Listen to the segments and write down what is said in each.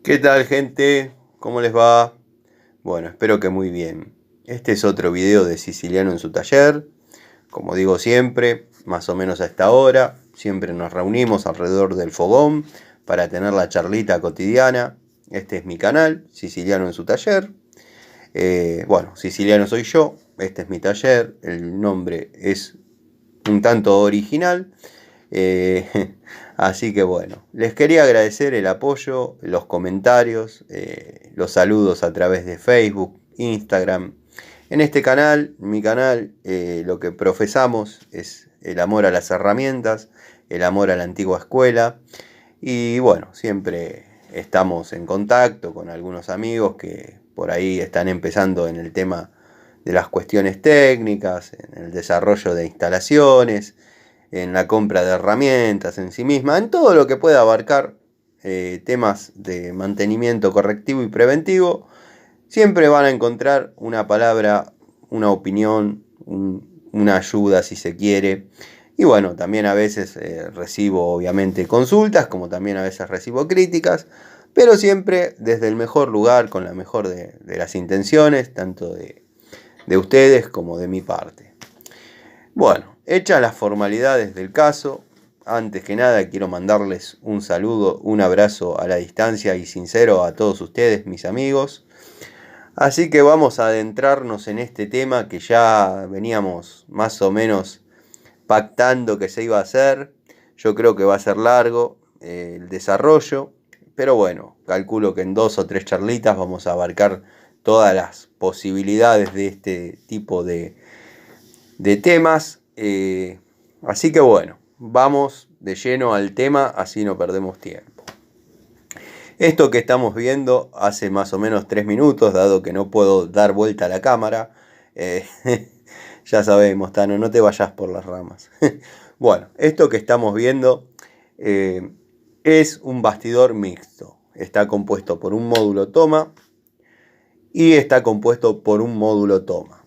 ¿Qué tal, gente? ¿Cómo les va? Bueno, espero que muy bien. Este es otro video de Siciliano en su taller. Como digo siempre, más o menos a esta hora, siempre nos reunimos alrededor del fogón para tener la charlita cotidiana. Este es mi canal, Siciliano en su taller. Bueno, Siciliano soy yo, este es mi taller, el nombre es un tanto original. Así que bueno, les quería agradecer el apoyo, los comentarios, los saludos a través de Facebook, Instagram. En este canal, mi canal, lo que profesamos es el amor a las herramientas, el amor a la antigua escuela. Y bueno, siempre estamos en contacto con algunos amigos que por ahí están empezando en el tema de las cuestiones técnicas, en el desarrollo de instalaciones, en la compra de herramientas en sí misma, en todo lo que pueda abarcar temas de mantenimiento correctivo y preventivo. Siempre van a encontrar una palabra, una opinión, una ayuda si se quiere. Y bueno, también a veces recibo obviamente consultas, como también a veces recibo críticas, pero siempre desde el mejor lugar, con la mejor de las intenciones, tanto de ustedes como de mi parte. Bueno, hechas las formalidades del caso, antes que nada quiero mandarles un saludo, un abrazo a la distancia y sincero a todos ustedes, mis amigos. Así que vamos a adentrarnos en este tema que ya veníamos más o menos pactando que se iba a hacer. Yo creo que va a ser largo el desarrollo, pero bueno, calculo que en 2 o 3 charlitas vamos a abarcar todas las posibilidades de este tipo de temas. Así que bueno, vamos de lleno al tema, así no perdemos tiempo. Esto que estamos viendo hace más o menos 3 minutos, dado que no puedo dar vuelta a la cámara. Eh, ya sabemos, Tano, no te vayas por las ramas. Bueno, esto que estamos viendo es un bastidor mixto. Está compuesto por un módulo toma y está compuesto por un módulo toma.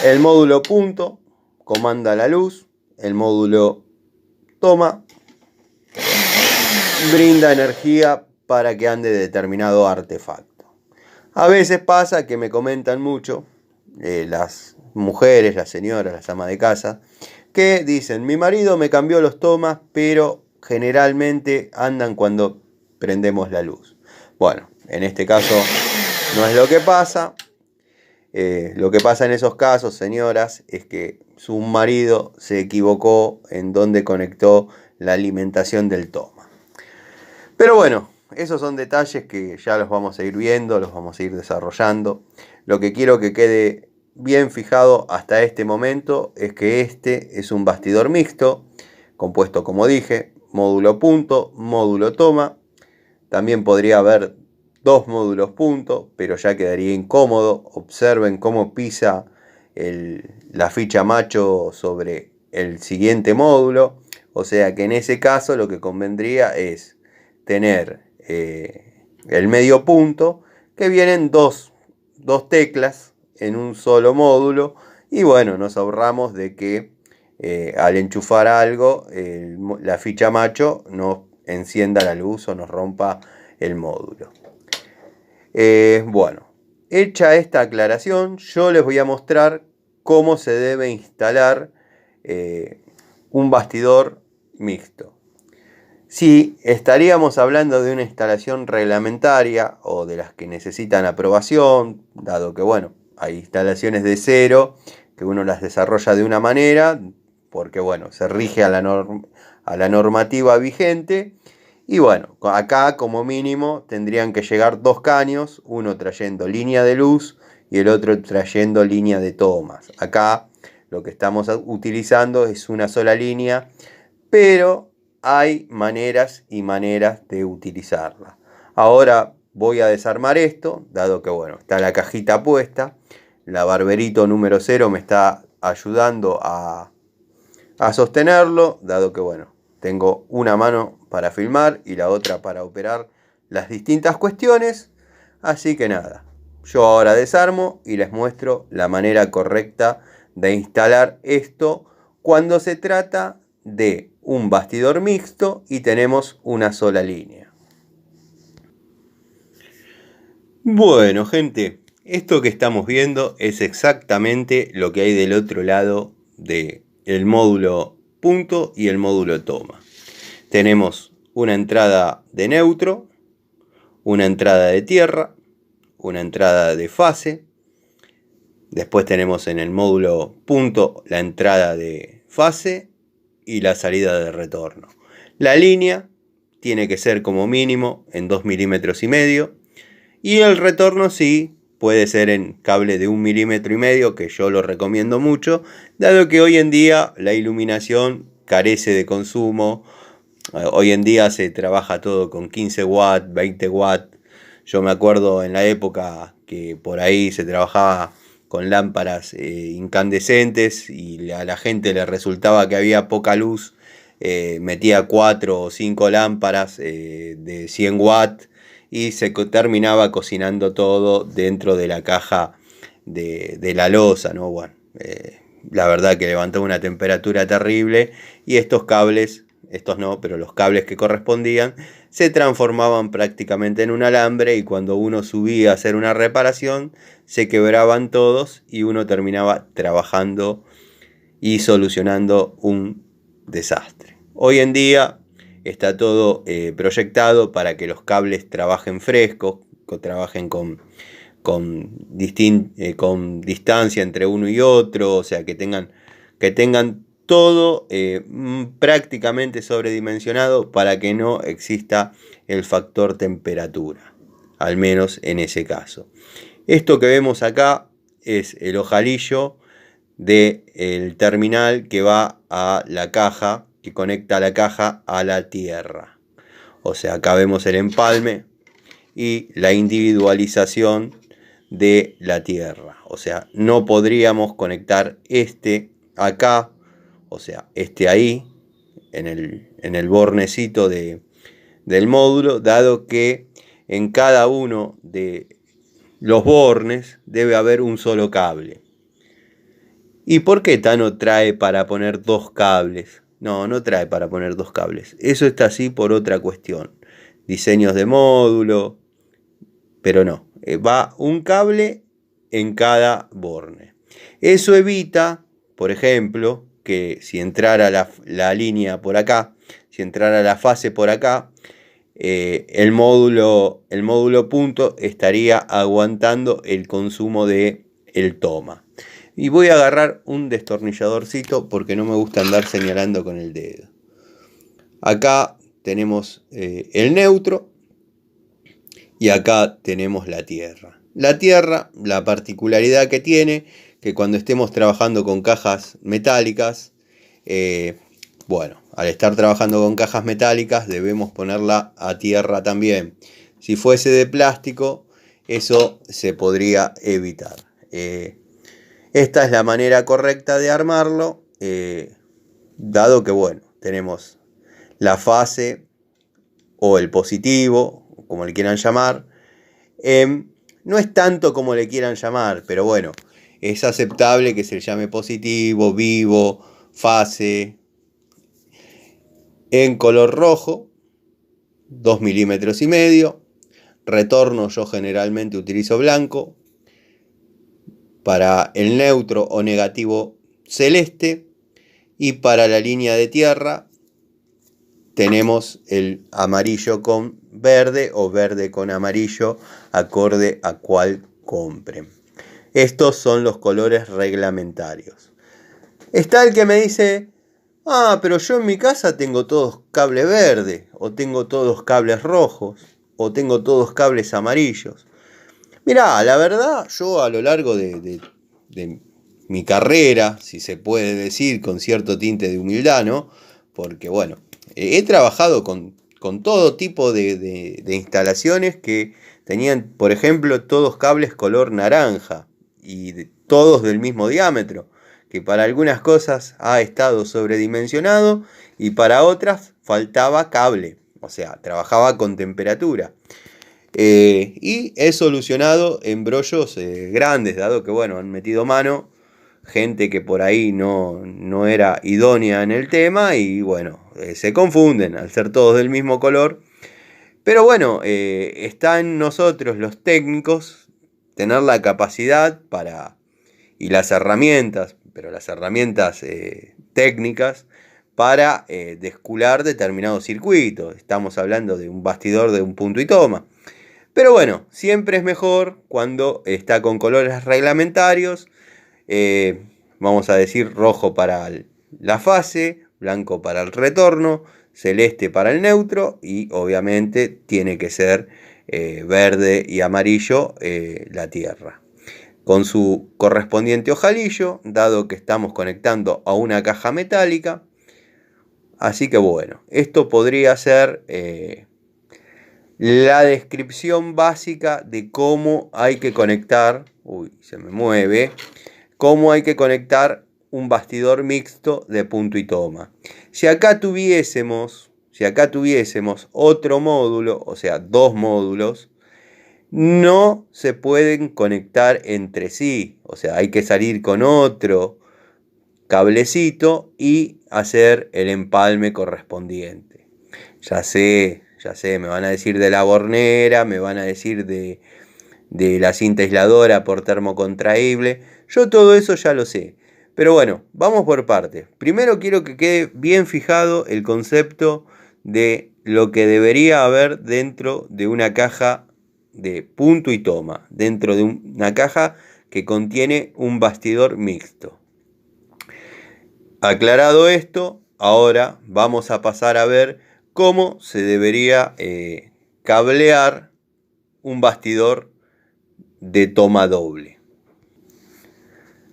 El módulo punto comanda la luz, el módulo toma brinda energía para que ande determinado artefacto. A veces pasa que me comentan mucho las mujeres, las señoras, las amas de casa, que dicen, mi marido me cambió los tomas, pero generalmente andan cuando prendemos la luz. Bueno, en este caso no es lo que pasa. Lo que pasa en esos casos, señoras, es que su marido se equivocó en donde conectó la alimentación del toma. Pero bueno, esos son detalles que ya los vamos a ir viendo, los vamos a ir desarrollando. Lo que quiero que quede bien fijado hasta este momento es que este es un bastidor mixto, compuesto como dije, módulo punto, módulo toma. También podría haber 2 módulos punto, pero ya quedaría incómodo. Observen cómo pisa la ficha macho sobre el siguiente módulo. O sea que en ese caso lo que convendría es tener el medio punto, que vienen dos teclas en un solo módulo. Y bueno, nos ahorramos de que al enchufar algo, la ficha macho nos encienda la luz o nos rompa el módulo. Bueno, hecha esta aclaración, yo les voy a mostrar cómo se debe instalar un bastidor mixto. Si estaríamos hablando de una instalación reglamentaria o de las que necesitan aprobación, dado que bueno, hay instalaciones de cero que uno las desarrolla de una manera, porque bueno, se rige a la normativa vigente. Y bueno, acá como mínimo tendrían que llegar 2 caños, uno trayendo línea de luz y el otro trayendo línea de tomas. Acá lo que estamos utilizando es una sola línea, pero hay maneras y maneras de utilizarla. Ahora voy a desarmar esto, dado que bueno, está la cajita puesta. La Barberito número 0 me está ayudando a sostenerlo, dado que bueno, tengo una mano para filmar y la otra para operar las distintas cuestiones. Así que nada, yo ahora desarmo y les muestro la manera correcta de instalar esto cuando se trata de un bastidor mixto y tenemos una sola línea. Bueno, gente, esto que estamos viendo es exactamente lo que hay del otro lado del módulo punto y el módulo toma. Tenemos una entrada de neutro, una entrada de tierra, una entrada de fase. Después tenemos en el módulo punto la entrada de fase y la salida de retorno. La línea tiene que ser como mínimo en 2,5 milímetros. Y el retorno sí puede ser en cable de 1,5 milímetros, que yo lo recomiendo mucho, dado que hoy en día la iluminación carece de consumo. Hoy en día se trabaja todo con 15 watts, 20 watts. Yo me acuerdo en la época que por ahí se trabajaba con lámparas incandescentes y a la gente le resultaba que había poca luz. Metía 4 o 5 lámparas de 100 watts y se terminaba cocinando todo dentro de la caja de la loza, ¿no? Bueno, la verdad que levantó una temperatura terrible y estos cables, estos no, pero los cables que correspondían, se transformaban prácticamente en un alambre y cuando uno subía a hacer una reparación, se quebraban todos y uno terminaba trabajando y solucionando un desastre. Hoy en día está todo proyectado para que los cables trabajen frescos, trabajen con distancia entre uno y otro, o sea, que tengan todo prácticamente sobredimensionado para que no exista el factor temperatura, al menos en ese caso. Esto que vemos acá es el ojalillo del terminal que va a la caja, que conecta la caja a la tierra. O sea, acá vemos el empalme y la individualización de la tierra. O sea, no podríamos conectar este acá, o sea, este ahí, en el bornecito del módulo, dado que en cada uno de los bornes debe haber un solo cable. ¿Y por qué Tano trae para poner 2 cables? No trae para poner 2 cables. Eso está así por otra cuestión. Diseños de módulo, pero no. Va un cable en cada borne. Eso evita, por ejemplo, que si entrara la línea por acá, si entrara la fase por acá, el módulo punto estaría aguantando el consumo del toma. Y voy a agarrar un destornilladorcito porque no me gusta andar señalando con el dedo. Acá tenemos el neutro y acá tenemos la tierra. La tierra, la particularidad que tiene, que cuando estemos trabajando con cajas metálicas, bueno, al estar trabajando con cajas metálicas debemos ponerla a tierra también. Si fuese de plástico, eso se podría evitar. Esta es la manera correcta de armarlo, dado que, bueno, tenemos la fase o el positivo, como le quieran llamar. No es tanto como le quieran llamar, pero bueno, es aceptable que se le llame positivo, vivo, fase. En color rojo, 2,5 milímetros. Retorno yo generalmente utilizo blanco. Para el neutro o negativo, celeste. Y para la línea de tierra tenemos el amarillo con verde o verde con amarillo, acorde a cual compren. Estos son los colores reglamentarios. Está el que me dice: pero yo en mi casa tengo todos cables verdes, o tengo todos cables rojos, o tengo todos cables amarillos. Mirá, la verdad, yo a lo largo de mi carrera, si se puede decir, con cierto tinte de humildad, ¿no? Porque, bueno, he trabajado con todo tipo de instalaciones que tenían, por ejemplo, todos cables color naranja y todos del mismo diámetro, que para algunas cosas ha estado sobredimensionado y para otras faltaba cable, o sea, trabajaba con temperatura. Y he solucionado embrollos grandes, dado que, bueno, han metido mano gente que por ahí no era idónea en el tema y bueno, se confunden al ser todos del mismo color. Pero bueno, está en nosotros los técnicos tener la capacidad y las herramientas, pero las herramientas técnicas para descular determinados circuitos. Estamos hablando de un bastidor de un punto y toma. Pero bueno, siempre es mejor cuando está con colores reglamentarios. Vamos a decir rojo para la fase, blanco para el retorno, celeste para el neutro y obviamente tiene que ser verde y amarillo la tierra. Con su correspondiente ojalillo, dado que estamos conectando a una caja metálica. Así que bueno, esto podría ser la descripción básica de cómo hay que conectar, se me mueve, cómo hay que conectar un bastidor mixto de punto y toma. Si acá tuviésemos otro módulo, o sea, dos módulos, no se pueden conectar entre sí. O sea, hay que salir con otro cablecito y hacer el empalme correspondiente. Ya sé, me van a decir de la bornera, me van a decir de la cinta aisladora por termocontraíble. Yo todo eso ya lo sé. Pero bueno, vamos por partes. Primero quiero que quede bien fijado el concepto de lo que debería haber dentro de una caja de punto y toma. Dentro de una caja que contiene un bastidor mixto. Aclarado esto, ahora vamos a pasar a ver cómo se debería cablear un bastidor de toma doble.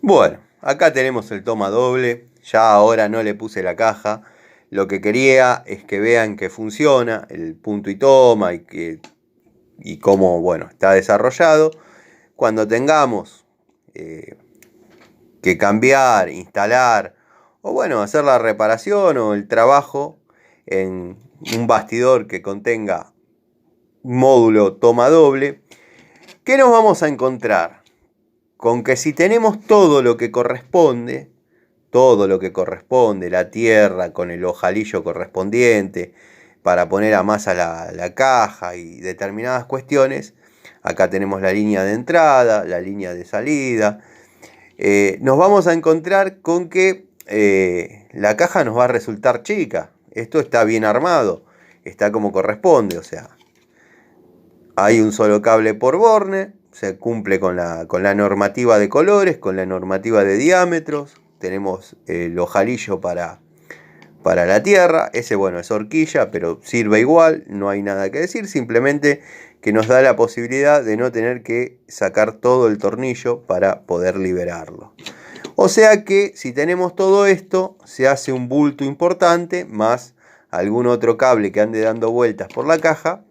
Bueno, acá tenemos el toma doble. Ya ahora no le puse la caja. Lo que quería es que vean que funciona el punto y toma y cómo, bueno, está desarrollado. Cuando tengamos que cambiar, instalar o bueno, hacer la reparación o el trabajo en un bastidor que contenga módulo toma doble, ¿qué nos vamos a encontrar? Con que si tenemos todo lo que corresponde, la tierra con el ojalillo correspondiente para poner a masa la caja y determinadas cuestiones, acá tenemos la línea de entrada, la línea de salida, nos vamos a encontrar con que la caja nos va a resultar chica. Esto está bien armado, está como corresponde, o sea, hay un solo cable por borne, se cumple con la normativa de colores, con la normativa de diámetros, tenemos el ojalillo para la tierra, ese bueno es horquilla, pero sirve igual, no hay nada que decir, simplemente que nos da la posibilidad de no tener que sacar todo el tornillo para poder liberarlo. O sea que si tenemos todo esto, se hace un bulto importante, más algún otro cable que ande dando vueltas por la caja,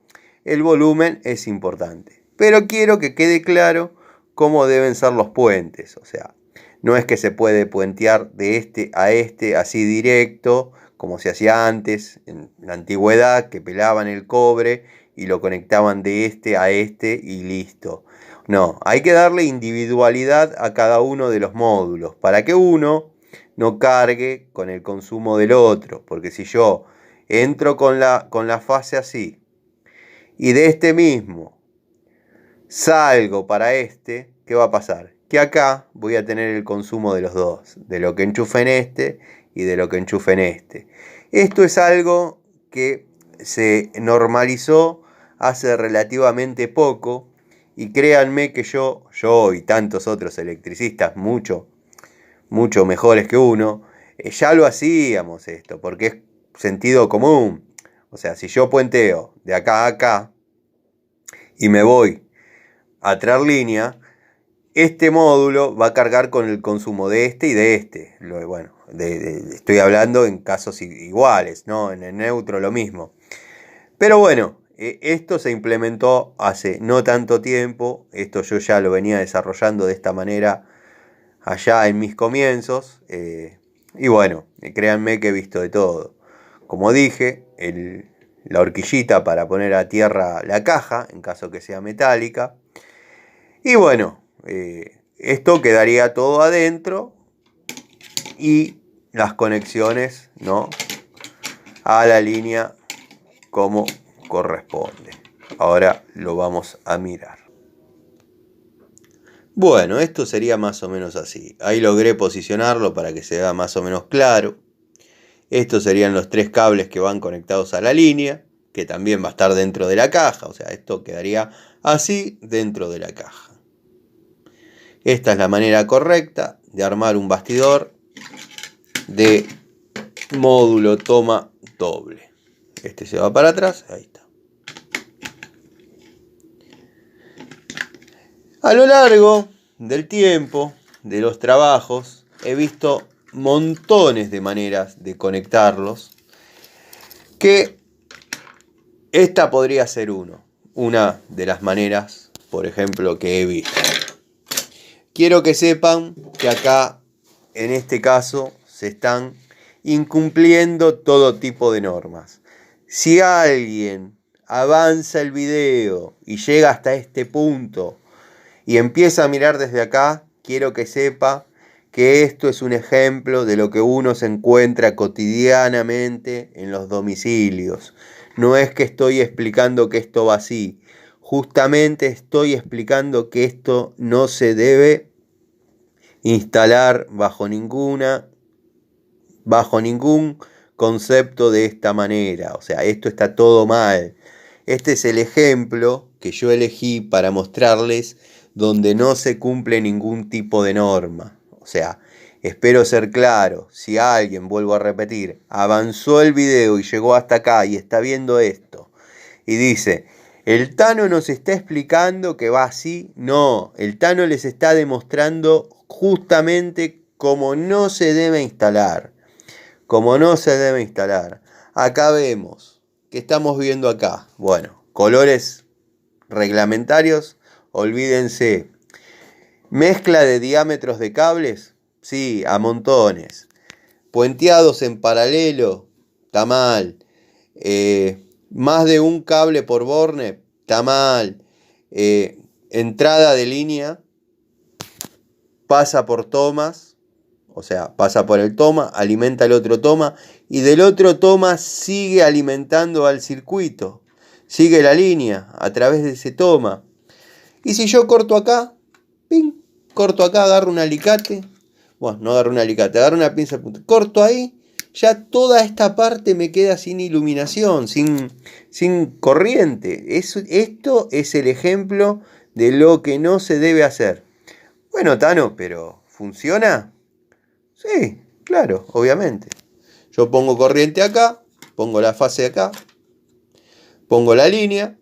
el volumen es importante. Pero quiero que quede claro cómo deben ser los puentes. O sea, no es que se puede puentear de este a este así directo, como se hacía antes, en la antigüedad, que pelaban el cobre y lo conectaban de este a este y listo. No, hay que darle individualidad a cada uno de los módulos para que uno no cargue con el consumo del otro. Porque si yo entro con la fase así y de este mismo salgo para este, ¿qué va a pasar? Que acá voy a tener el consumo de los dos, de lo que enchufe en este y de lo que enchufe en este. Esto es algo que se normalizó hace relativamente poco y créanme que yo y tantos otros electricistas mucho mejores que uno, ya lo hacíamos esto, porque es sentido común. O sea, si yo puenteo de acá a acá y me voy a traer línea, este módulo va a cargar con el consumo de este y de este. Bueno, estoy hablando en casos iguales, ¿no? En el neutro lo mismo. Pero bueno, esto se implementó hace no tanto tiempo. Esto yo ya lo venía desarrollando de esta manera allá en mis comienzos. Y bueno, créanme que he visto de todo. Como dije, la horquillita para poner a tierra la caja, en caso que sea metálica. Y bueno, esto quedaría todo adentro y las conexiones, ¿no?, a la línea como corresponde. Ahora lo vamos a mirar. Bueno, esto sería más o menos así. Ahí logré posicionarlo para que se vea más o menos claro. Estos serían los 3 cables que van conectados a la línea, que también va a estar dentro de la caja. O sea, esto quedaría así dentro de la caja. Esta es la manera correcta de armar un bastidor de módulo toma doble. Este se va para atrás, ahí está. A lo largo del tiempo, de los trabajos, he visto montones de maneras de conectarlos, que esta podría ser una de las maneras, por ejemplo, que he visto. Quiero que sepan que acá, en este caso, se están incumpliendo todo tipo de normas. Si alguien avanza el video y llega hasta este punto y empieza a mirar desde acá, quiero que sepa que esto es un ejemplo de lo que uno se encuentra cotidianamente en los domicilios. No es que estoy explicando que esto va así. Justamente estoy explicando que esto no se debe instalar bajo ningún concepto de esta manera. O sea, esto está todo mal. Este es el ejemplo que yo elegí para mostrarles donde no se cumple ningún tipo de norma. O sea, espero ser claro. Si alguien, vuelvo a repetir, avanzó el video y llegó hasta acá y está viendo esto y dice: el Tano nos está explicando que va así. No, el Tano les está demostrando justamente cómo no se debe instalar. Como no se debe instalar. Acá vemos, ¿qué estamos viendo acá? Bueno, colores reglamentarios, olvídense. Mezcla de diámetros de cables, sí, a montones. Puenteados en paralelo, está mal. Más de un cable por borne, está mal. Entrada de línea, pasa por tomas, o sea, pasa por el toma, alimenta el otro toma, y del otro toma sigue alimentando al circuito, sigue la línea a través de ese toma. Y si yo corto acá, ¡ping!, corto acá, agarro un alicate, bueno, no agarro un alicate, agarro una pinza de punta, corto ahí, ya toda esta parte me queda sin iluminación, sin corriente. Esto es el ejemplo de lo que no se debe hacer. Bueno, Tano, pero ¿funciona? Sí, claro, obviamente. Yo pongo corriente acá, pongo la fase acá, pongo la línea,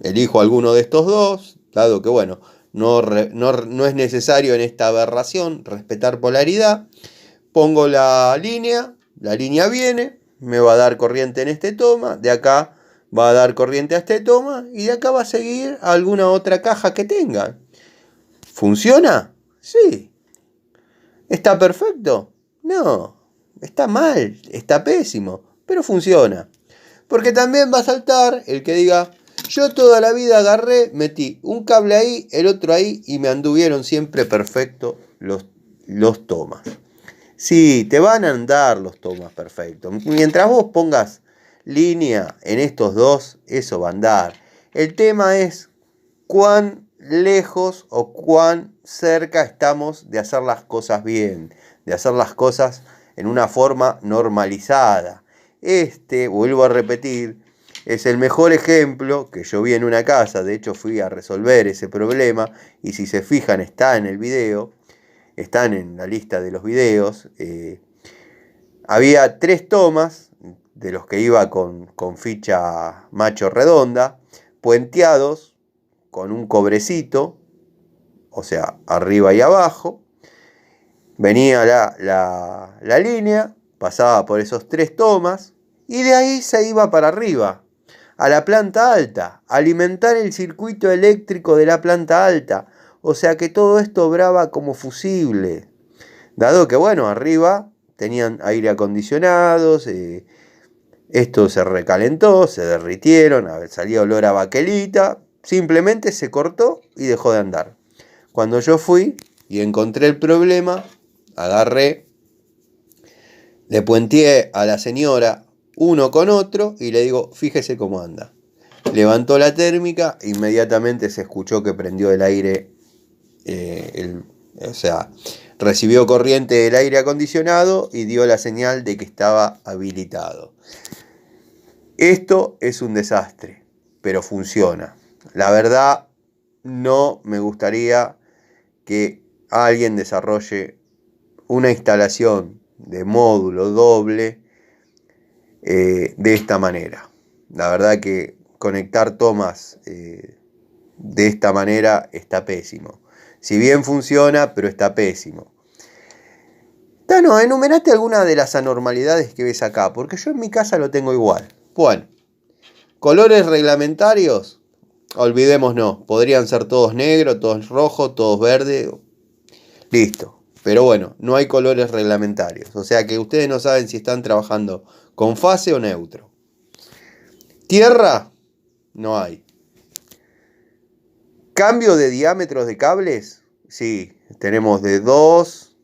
elijo alguno de estos dos, dado que, bueno, no es necesario en esta aberración respetar polaridad. Pongo la línea viene, me va a dar corriente en este toma, de acá va a dar corriente a este toma, y de acá va a seguir a alguna otra caja que tenga. ¿Funciona? Sí. ¿Está perfecto? No. Está mal, está pésimo, pero funciona. Porque también va a saltar el que diga: yo toda la vida agarré, metí un cable ahí, el otro ahí, y me anduvieron siempre perfecto los tomas. Sí, te van a andar los tomas perfectos. Mientras vos pongas línea en estos dos, eso va a andar. El tema es cuán lejos o cuán cerca estamos de hacer las cosas bien, de hacer las cosas en una forma normalizada. Vuelvo a repetir, es el mejor ejemplo que yo vi en una casa. De hecho, fui a resolver ese problema, y si se fijan, está en el video, están en la lista de los videos. Había 3 tomas, de los que iba con ficha macho redonda, puenteados con un cobrecito, o sea, arriba y abajo. Venía la línea, pasaba por esos 3 tomas, y de ahí se iba para arriba, a la planta alta, alimentar el circuito eléctrico de la planta alta. O sea que todo esto obraba como fusible, dado que, bueno, arriba tenían aire acondicionado, esto se recalentó, se derritieron, salía olor a baquelita, simplemente se cortó y dejó de andar. Cuando yo fui y encontré el problema, agarré Le puenteé a la señora uno con otro y le digo, fíjese cómo anda. Levantó la térmica, inmediatamente se escuchó que prendió el aire, o sea, recibió corriente del aire acondicionado y dio la señal de que estaba habilitado. Esto es un desastre, pero funciona. La verdad, no me gustaría que alguien desarrolle una instalación de módulo doble de esta manera. La verdad que conectar tomas de esta manera está pésimo. Si bien funciona, pero está pésimo. Tano, enumerate alguna de las anormalidades que ves acá, porque yo en mi casa lo tengo igual. Bueno, colores reglamentarios, olvidémonos, podrían ser todos negros, todos rojos, todos verdes, listo. Pero bueno, no hay colores reglamentarios, o sea que ustedes no saben si están trabajando con fase o neutro. Tierra, no hay. Cambio de diámetros de cables, sí, tenemos de 2,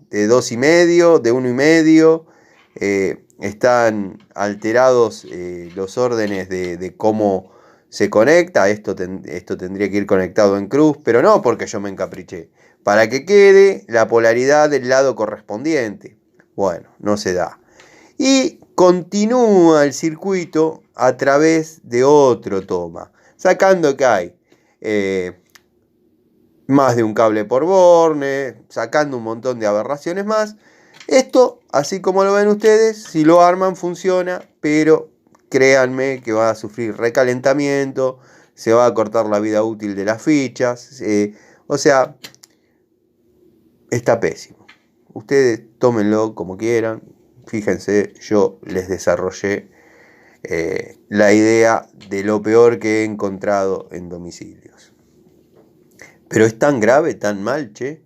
de 2,5, de 1,5. Están alterados los órdenes de cómo se conecta. Esto tendría que ir conectado en cruz, pero no porque yo me encapriché. Para que quede la polaridad del lado correspondiente. Bueno, no se da. Y continúa el circuito a través de otro toma, sacando que hay más de un cable por borne, sacando un montón de aberraciones más. Esto, así como lo ven ustedes, si lo arman funciona, pero créanme que va a sufrir recalentamiento, se va a cortar la vida útil de las fichas, o sea, está pésimo. Ustedes tómenlo como quieran, fíjense, yo les desarrollé la idea de lo peor que he encontrado en domicilios. Pero es tan grave, tan mal, che.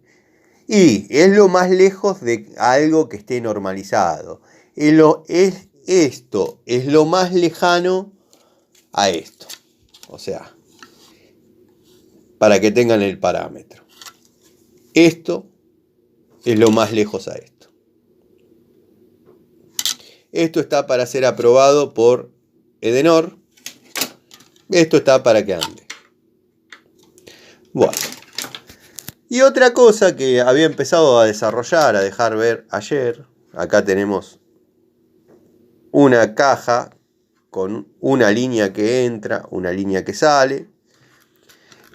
Y es lo más lejos de algo que esté normalizado. Esto es lo más lejano a esto. O sea, para que tengan el parámetro. Esto es lo más lejos a esto. Esto está para ser aprobado por Edenor. Esto está para que ande. Bueno. Y otra cosa que había empezado a desarrollar, a dejar ver ayer. Acá tenemos una caja con una línea que entra, una línea que sale.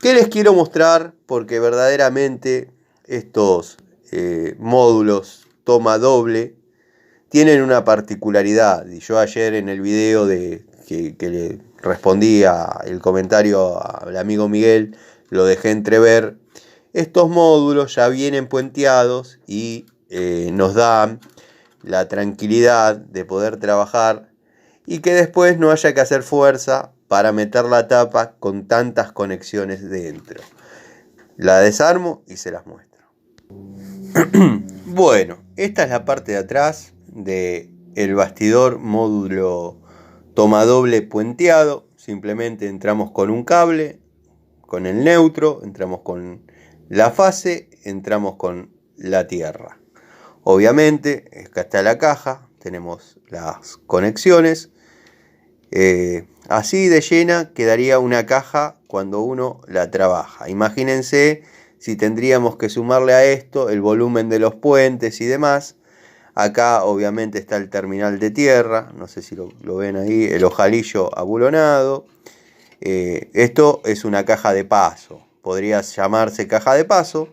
Que les quiero mostrar porque verdaderamente estos módulos toma doble tienen una particularidad. Y yo ayer en el video que le respondí el comentario al amigo Miguel, lo dejé entrever. Estos módulos ya vienen puenteados y nos dan la tranquilidad de poder trabajar y que después no haya que hacer fuerza para meter la tapa con tantas conexiones dentro. La desarmo y se las muestro. Bueno, esta es la parte de atrás del bastidor módulo toma doble puenteado. Simplemente entramos con un cable, con el neutro, entramos con la fase, entramos con la tierra. Obviamente, acá está la caja, tenemos las conexiones. Así de llena quedaría una caja cuando uno la trabaja. Imagínense si tendríamos que sumarle a esto el volumen de los puentes y demás. Acá obviamente está el terminal de tierra, no sé si lo ven ahí, el ojalillo abulonado. Esto es una caja de paso, podría llamarse caja de paso.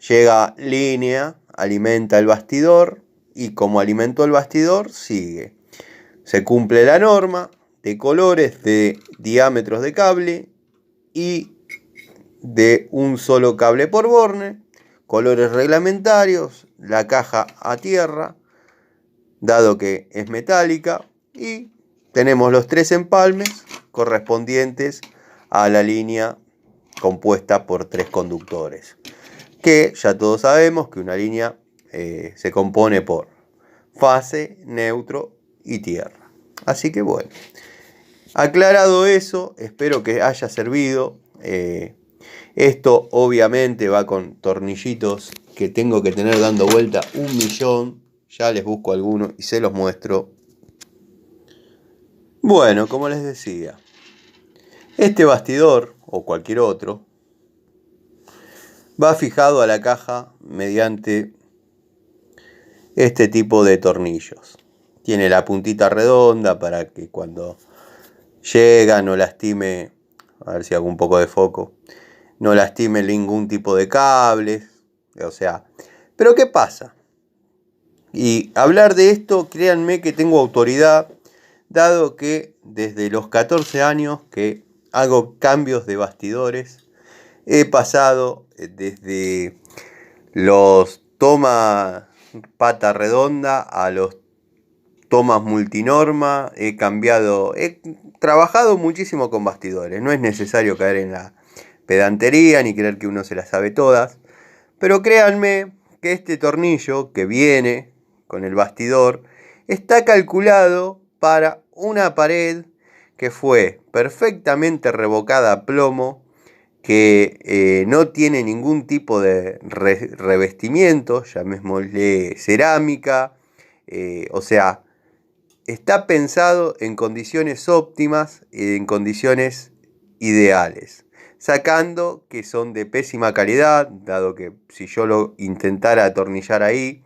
Llega línea, alimenta el bastidor y como alimentó el bastidor sigue. Se cumple la norma de colores, de diámetros de cable y de un solo cable por borne, colores reglamentarios, la caja a tierra, dado que es metálica, y tenemos los 3 empalmes correspondientes a la línea compuesta por 3 conductores, que ya todos sabemos que una línea se compone por fase, neutro y tierra. Así que bueno, aclarado eso, espero que haya servido. Esto obviamente va con tornillitos que tengo que tener dando vuelta 1.000.000. Ya les busco alguno y se los muestro. Bueno, como les decía, este bastidor o cualquier otro va fijado a la caja mediante este tipo de tornillos. Tiene la puntita redonda para que cuando llega no lastime, a ver si hago un poco de foco, no lastime ningún tipo de cables. O sea, pero ¿qué pasa? Y hablar de esto, créanme que tengo autoridad, dado que desde los 14 años que hago cambios de bastidores, he pasado desde los tomas pata redonda a los tomas multinorma, he trabajado muchísimo con bastidores. No es necesario caer en la pedantería ni creer que uno se las sabe todas, pero créanme que este tornillo que viene con el bastidor está calculado para una pared que fue perfectamente revocada a plomo, que no tiene ningún tipo de revestimiento, llamémosle cerámica, o sea, está pensado en condiciones óptimas, en condiciones ideales, sacando que son de pésima calidad, dado que si yo lo intentara atornillar ahí,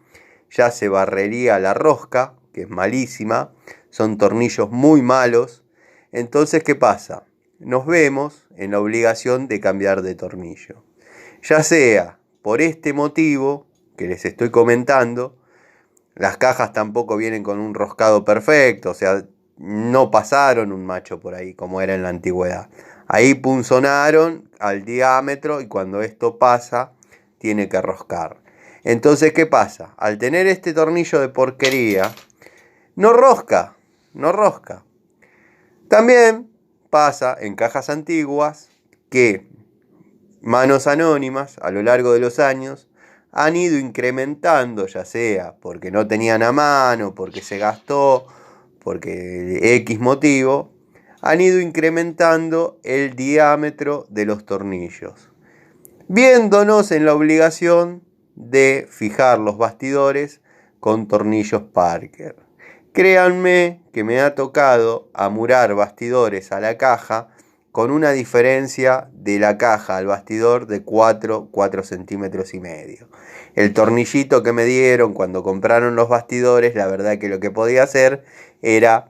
ya se barrería la rosca, que es malísima, son tornillos muy malos. Entonces, ¿qué pasa? Nos vemos en la obligación de cambiar de tornillo. Ya sea por este motivo que les estoy comentando, las cajas tampoco vienen con un roscado perfecto, o sea, no pasaron un macho por ahí como era en la antigüedad. Ahí punzonaron al diámetro y cuando esto pasa, tiene que roscar. Entonces, ¿qué pasa? Al tener este tornillo de porquería, no rosca, no rosca. También pasa en cajas antiguas que manos anónimas a lo largo de los años han ido incrementando, ya sea porque no tenían a mano, porque se gastó, porque X motivo, han ido incrementando el diámetro de los tornillos, viéndonos en la obligación de fijar los bastidores con tornillos Parker. Créanme que me ha tocado amurar bastidores a la caja con una diferencia de la caja al bastidor de 4 centímetros y medio. El tornillito que me dieron cuando compraron los bastidores, la verdad que lo que podía hacer era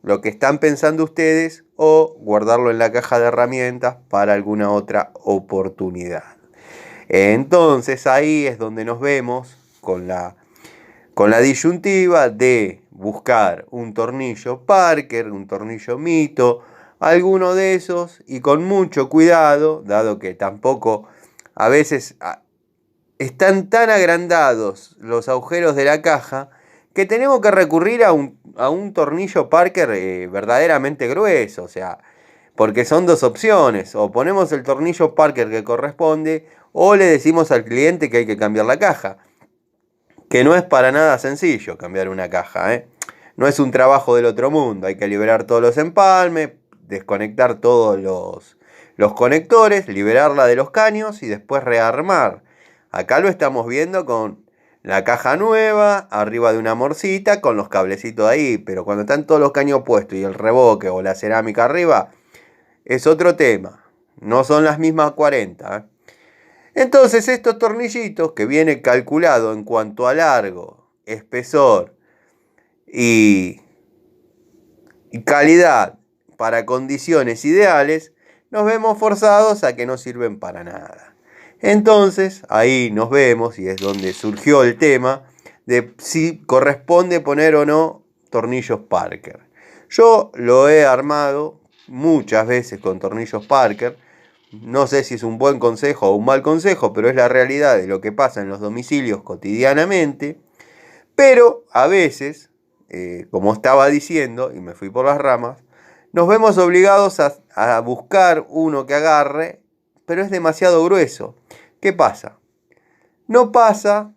lo que están pensando ustedes o guardarlo en la caja de herramientas para alguna otra oportunidad. Entonces ahí es donde nos vemos con la disyuntiva de buscar un tornillo Parker, un tornillo Mito, alguno de esos, y con mucho cuidado, dado que tampoco a veces están tan agrandados los agujeros de la caja que tenemos que recurrir a un tornillo Parker verdaderamente grueso, o sea, porque son dos opciones: o ponemos el tornillo Parker que corresponde o le decimos al cliente que hay que cambiar la caja, que no es para nada sencillo cambiar una caja, ¿eh? No es un trabajo del otro mundo, hay que liberar todos los empalmes, desconectar todos los conectores, liberarla de los caños y después rearmar. Acá lo estamos viendo con la caja nueva, arriba de una morcita, con los cablecitos ahí, pero cuando están todos los caños puestos y el reboque o la cerámica arriba, es otro tema. No son las mismas 40, ¿eh? Entonces estos tornillitos que viene calculado en cuanto a largo, espesor y calidad para condiciones ideales, nos vemos forzados a que no sirven para nada. Entonces ahí nos vemos y es donde surgió el tema de si corresponde poner o no tornillos Parker. Yo lo he armado muchas veces con tornillos Parker. No sé si es un buen consejo o un mal consejo, pero es la realidad de lo que pasa en los domicilios cotidianamente. Pero a veces, como estaba diciendo, y me fui por las ramas, nos vemos obligados a buscar uno que agarre, pero es demasiado grueso. ¿Qué pasa? No pasa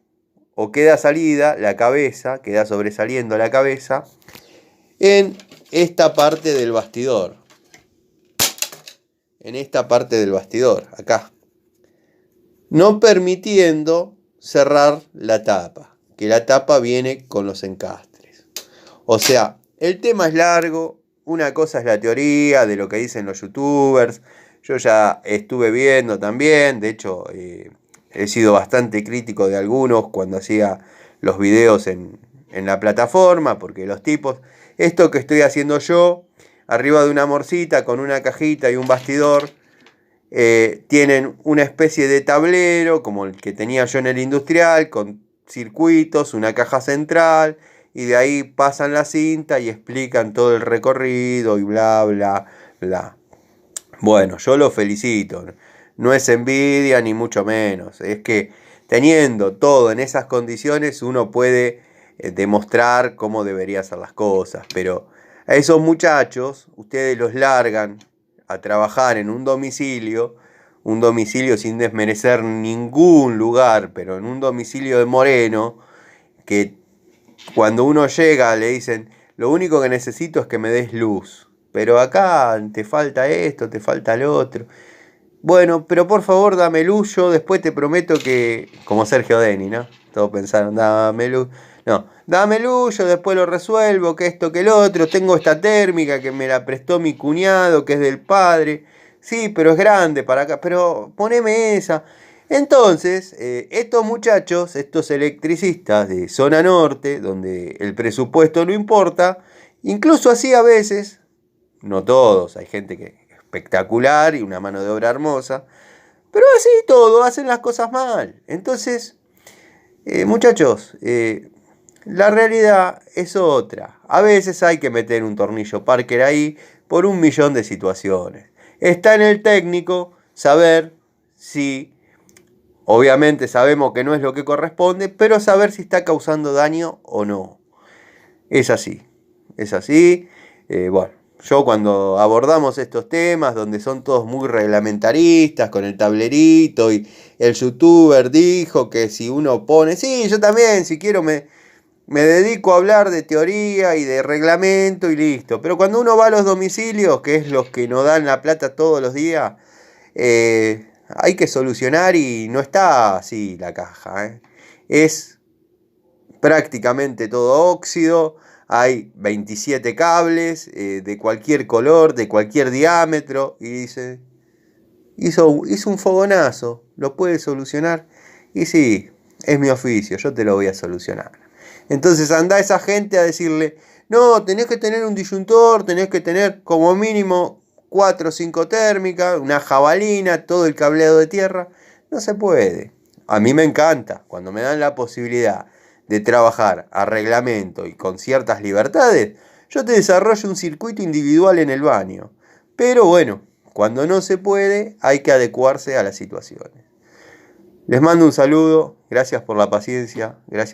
o queda salida la cabeza, queda sobresaliendo la cabeza en esta parte del bastidor. En esta parte del bastidor, acá, no permitiendo cerrar la tapa. que la tapa viene con los encastres. O sea, el tema es largo, una cosa es la teoría de lo que dicen los youtubers, yo ya estuve viendo también, de hecho he sido bastante crítico de algunos cuando hacía los videos en la plataforma, porque los tipos, esto que estoy haciendo yo, arriba de una morcita con una cajita y un bastidor, tienen una especie de tablero como el que tenía yo en el industrial, con circuitos, una caja central, y de ahí pasan la cinta y explican todo el recorrido y bla, bla, bla. Bueno, yo lo felicito, no es envidia ni mucho menos, es que teniendo todo en esas condiciones uno puede demostrar cómo deberían ser las cosas, pero a esos muchachos ustedes los largan a trabajar en un domicilio sin desmerecer ningún lugar, pero en un domicilio de Moreno, que cuando uno llega le dicen, lo único que necesito es que me des luz, pero acá te falta esto, te falta lo otro. Bueno, pero por favor dame luz, yo después te prometo que, como Sergio Deni, ¿no? Todos pensaron, dame luz. No, dame luz, yo después lo resuelvo, que esto, que el otro, tengo esta térmica que me la prestó mi cuñado, que es del padre. Sí, pero es grande para acá, pero poneme esa. Entonces, estos muchachos, estos electricistas de zona norte, donde el presupuesto no importa, incluso así a veces, no todos, hay gente que espectacular y una mano de obra hermosa, pero así todo, hacen las cosas mal. Entonces, muchachos, la realidad es otra. A veces hay que meter un tornillo Parker ahí por 1.000.000 de situaciones. Está en el técnico saber si, obviamente sabemos que no es lo que corresponde, pero saber si está causando daño o no. Es así, es así. Bueno, yo cuando abordamos estos temas, donde son todos muy reglamentaristas, con el tablerito, y el youtuber dijo que si uno pone, sí, yo también, si quiero me dedico a hablar de teoría y de reglamento y listo. Pero cuando uno va a los domicilios, que es los que nos dan la plata todos los días, hay que solucionar y no está así la caja, ¿eh? Es prácticamente todo óxido, hay 27 cables de cualquier color, de cualquier diámetro, y dice, hizo un fogonazo, ¿lo puede solucionar? Y sí, es mi oficio, yo te lo voy a solucionar. Entonces anda esa gente a decirle, no, tenés que tener un disyuntor, tenés que tener como mínimo 4 o 5 térmicas, una jabalina, todo el cableado de tierra. No se puede. A mí me encanta cuando me dan la posibilidad de trabajar a reglamento y con ciertas libertades, yo te desarrollo un circuito individual en el baño. Pero bueno, cuando no se puede, hay que adecuarse a las situaciones. Les mando un saludo, gracias por la paciencia, gracias.